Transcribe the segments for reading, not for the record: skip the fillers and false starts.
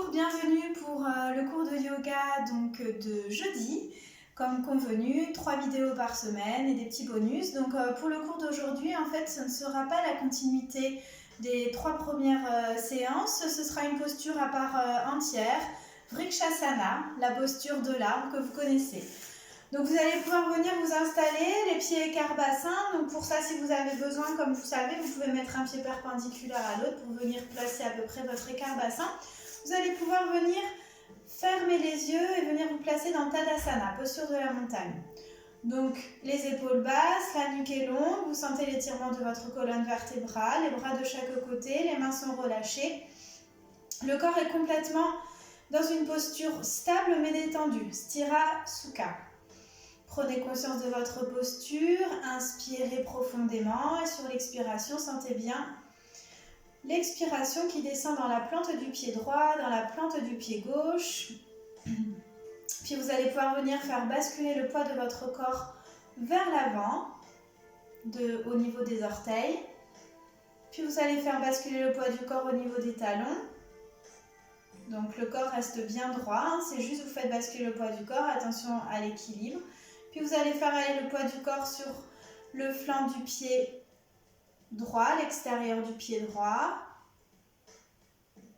Bonjour, bienvenue pour le cours de yoga de jeudi. Comme convenu, 3 vidéos par semaine et des petits bonus. Donc pour le cours d'aujourd'hui, en fait, ce ne sera pas la continuité des 3 premières séances. Ce sera une posture à part entière, Vrikshasana, la posture de l'arbre que vous connaissez. Donc vous allez pouvoir venir vous installer, les pieds écart bassin. Donc pour ça, si vous avez besoin, comme vous savez, vous pouvez mettre un pied perpendiculaire à l'autre pour venir placer à peu près votre écart bassin. Vous allez pouvoir venir fermer les yeux et venir vous placer dans Tadasana, posture de la montagne. Donc les épaules basses, la nuque est longue, vous sentez l'étirement de votre colonne vertébrale, les bras de chaque côté, les mains sont relâchées. Le corps est complètement dans une posture stable mais détendue, Sthira Sukha. Prenez conscience de votre posture, inspirez profondément et sur l'expiration, sentez bien l'expiration qui descend dans la plante du pied droit, dans la plante du pied gauche. Puis vous allez pouvoir venir faire basculer le poids de votre corps vers l'avant, au niveau des orteils. Puis vous allez faire basculer le poids du corps au niveau des talons. Donc le corps reste bien droit, c'est juste vous faites basculer le poids du corps, attention à l'équilibre. Puis vous allez faire aller le poids du corps sur le flanc du pied droit, l'extérieur du pied droit.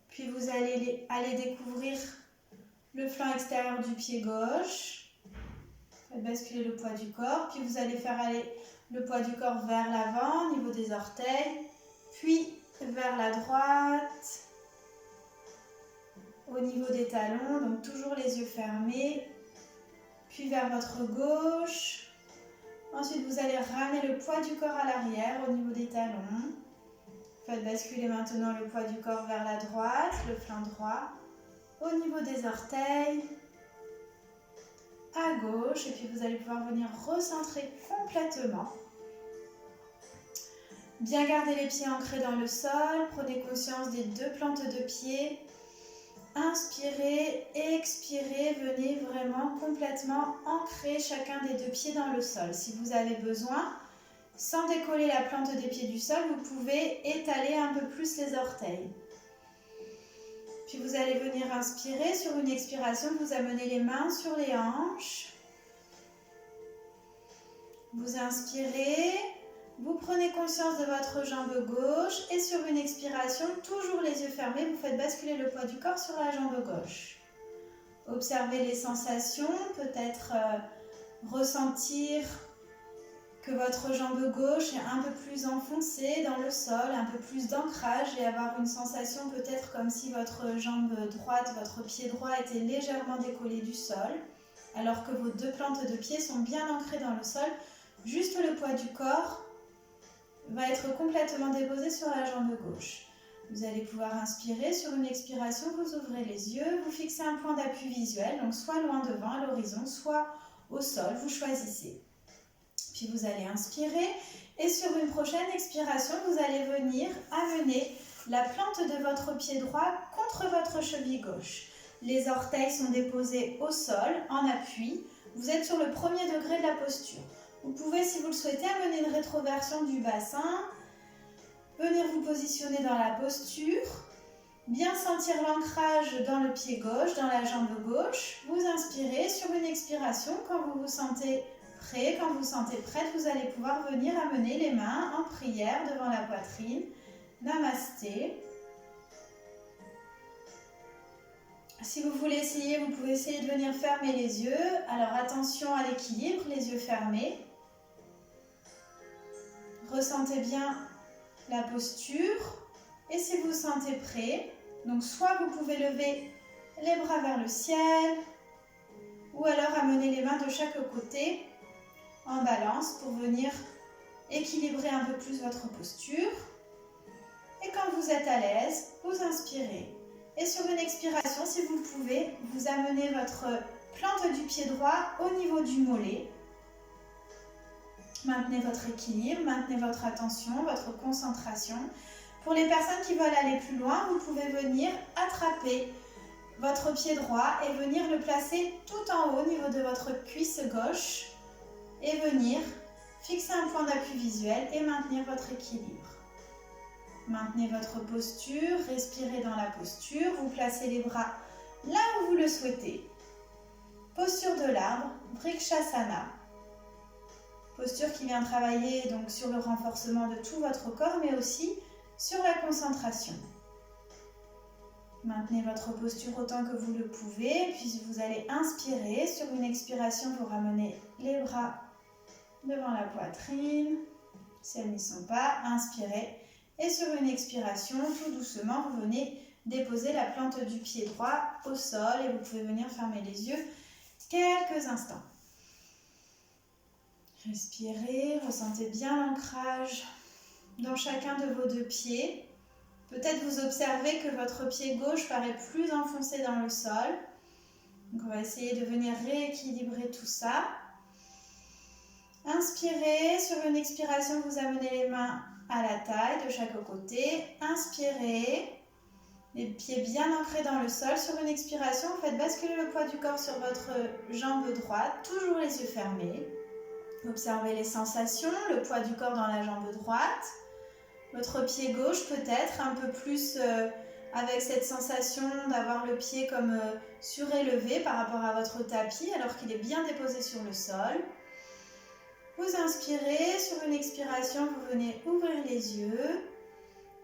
Puis vous allez aller découvrir le flanc extérieur du pied gauche. Faites basculer le poids du corps. Puis vous allez faire aller le poids du corps vers l'avant, au niveau des orteils. Puis vers la droite, au niveau des talons. Donc toujours les yeux fermés. Puis vers votre gauche. Ensuite, vous allez ramener le poids du corps à l'arrière, au niveau des talons. Faites basculer maintenant le poids du corps vers la droite, le flanc droit, au niveau des orteils, à gauche. Et puis vous allez pouvoir venir recentrer complètement. Bien garder les pieds ancrés dans le sol. Prenez conscience des 2 plantes de pied. Inspirez, expirez, venez vraiment complètement ancrer chacun des 2 pieds dans le sol. Si vous avez besoin, sans décoller la plante des pieds du sol, vous pouvez étaler un peu plus les orteils. Puis vous allez venir inspirer. Sur une expiration, vous amenez les mains sur les hanches. Vous inspirez. Vous prenez conscience de votre jambe gauche et sur une expiration, toujours les yeux fermés, vous faites basculer le poids du corps sur la jambe gauche. Observez les sensations, peut-être ressentir que votre jambe gauche est un peu plus enfoncée dans le sol, un peu plus d'ancrage et avoir une sensation peut-être comme si votre jambe droite, votre pied droit était légèrement décollé du sol, alors que vos 2 plantes de pied sont bien ancrées dans le sol, juste le poids du corps va être complètement déposé sur la jambe gauche. Vous allez pouvoir inspirer. Sur une expiration, vous ouvrez les yeux, vous fixez un point d'appui visuel, donc soit loin devant à l'horizon, soit au sol, vous choisissez. Puis vous allez inspirer et sur une prochaine expiration, vous allez venir amener la plante de votre pied droit contre votre cheville gauche. Les orteils sont déposés au sol en appui. Vous êtes sur le premier degré de la posture. Vous pouvez, si vous le souhaitez, amener une rétroversion du bassin, venir vous positionner dans la posture, bien sentir l'ancrage dans le pied gauche, dans la jambe gauche. Vous inspirez. Sur une expiration, quand vous vous sentez prêt, quand vous vous sentez prête, vous allez pouvoir venir amener les mains en prière devant la poitrine. Namasté. Si vous voulez essayer, vous pouvez essayer de venir fermer les yeux. Alors attention à l'équilibre, les yeux fermés. Ressentez bien la posture. Et si vous vous sentez prêt, donc soit vous pouvez lever les bras vers le ciel, ou alors amener les mains de chaque côté en balance pour venir équilibrer un peu plus votre posture. Et quand vous êtes à l'aise, vous inspirez. Et sur une expiration, si vous le pouvez, vous amenez votre plante du pied droit au niveau du mollet. Maintenez votre équilibre, maintenez votre attention, votre concentration. Pour les personnes qui veulent aller plus loin, vous pouvez venir attraper votre pied droit et venir le placer tout en haut au niveau de votre cuisse gauche et venir fixer un point d'appui visuel et maintenir votre équilibre. Maintenez votre posture, respirez dans la posture, vous placez les bras là où vous le souhaitez. Posture de l'arbre, Vrikshasana. Posture qui vient travailler donc sur le renforcement de tout votre corps, mais aussi sur la concentration. Maintenez votre posture autant que vous le pouvez, puis vous allez inspirer. Sur une expiration, vous ramenez les bras devant la poitrine. Si elles n'y sont pas, inspirez. Et sur une expiration, tout doucement, vous venez déposer la plante du pied droit au sol et vous pouvez venir fermer les yeux quelques instants. Respirez, ressentez bien l'ancrage dans chacun de vos deux pieds. Peut-être vous observez que votre pied gauche paraît plus enfoncé dans le sol. Donc on va essayer de venir rééquilibrer tout ça. Inspirez, sur une expiration, vous amenez les mains à la taille de chaque côté. Inspirez, les pieds bien ancrés dans le sol. Sur une expiration, vous faites basculer le poids du corps sur votre jambe droite, toujours les yeux fermés. Observez les sensations, le poids du corps dans la jambe droite. Votre pied gauche peut-être un peu plus avec cette sensation d'avoir le pied comme surélevé par rapport à votre tapis alors qu'il est bien déposé sur le sol. Vous inspirez, sur une expiration, vous venez ouvrir les yeux.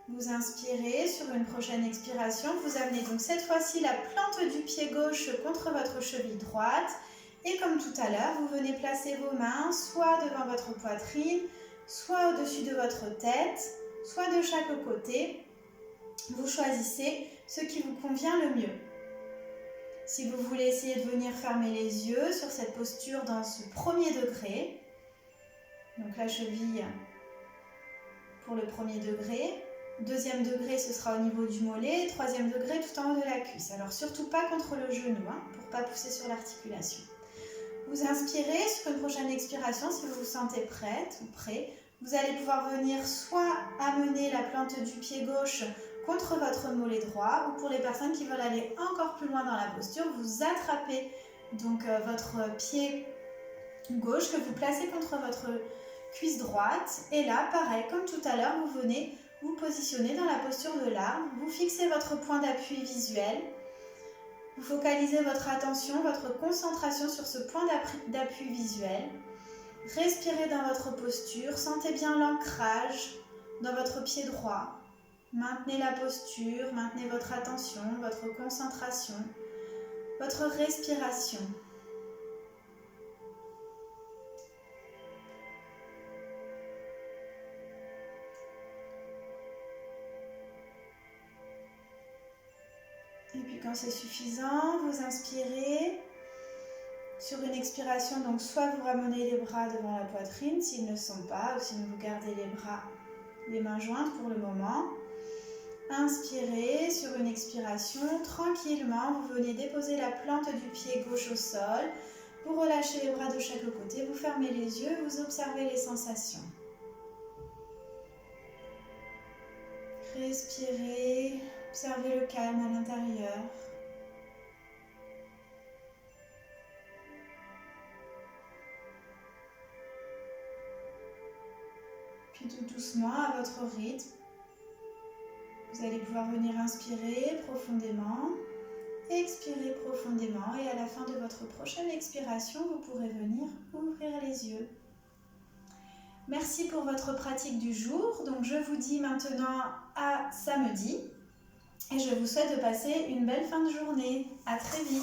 Vous inspirez, sur une prochaine expiration, vous amenez donc cette fois-ci la plante du pied gauche contre votre cheville droite. Et comme tout à l'heure, vous venez placer vos mains soit devant votre poitrine, soit au-dessus de votre tête, soit de chaque côté. Vous choisissez ce qui vous convient le mieux. Si vous voulez essayer de venir fermer les yeux sur cette posture dans ce premier degré, donc la cheville pour le premier degré, deuxième degré ce sera au niveau du mollet, troisième degré tout en haut de la cuisse. Alors surtout pas contre le genou, pour ne pas pousser sur l'articulation. Vous inspirez, sur une prochaine expiration, si vous vous sentez prête ou prêt, vous allez pouvoir venir soit amener la plante du pied gauche contre votre mollet droit, ou pour les personnes qui veulent aller encore plus loin dans la posture, vous attrapez donc votre pied gauche que vous placez contre votre cuisse droite. Et là, pareil, comme tout à l'heure, vous venez vous positionner dans la posture de l'arbre, vous fixez votre point d'appui visuel. Vous focalisez votre attention, votre concentration sur ce point d'appui visuel. Respirez dans votre posture, sentez bien l'ancrage dans votre pied droit. Maintenez la posture, maintenez votre attention, votre concentration, votre respiration. Et puis quand c'est suffisant, vous inspirez. Sur une expiration, donc soit vous ramenez les bras devant la poitrine s'ils ne sont pas, ou sinon vous gardez les mains jointes pour le moment. Inspirez, sur une expiration, tranquillement, vous venez déposer la plante du pied gauche au sol. Vous relâchez les bras de chaque côté, vous fermez les yeux, vous observez les sensations. Respirez, observez le calme à l'intérieur. Puis tout doucement, à votre rythme, vous allez pouvoir venir inspirer profondément, expirer profondément et à la fin de votre prochaine expiration, vous pourrez venir ouvrir les yeux. Merci pour votre pratique du jour. Donc je vous dis maintenant à samedi et je vous souhaite de passer une belle fin de journée. À très vite.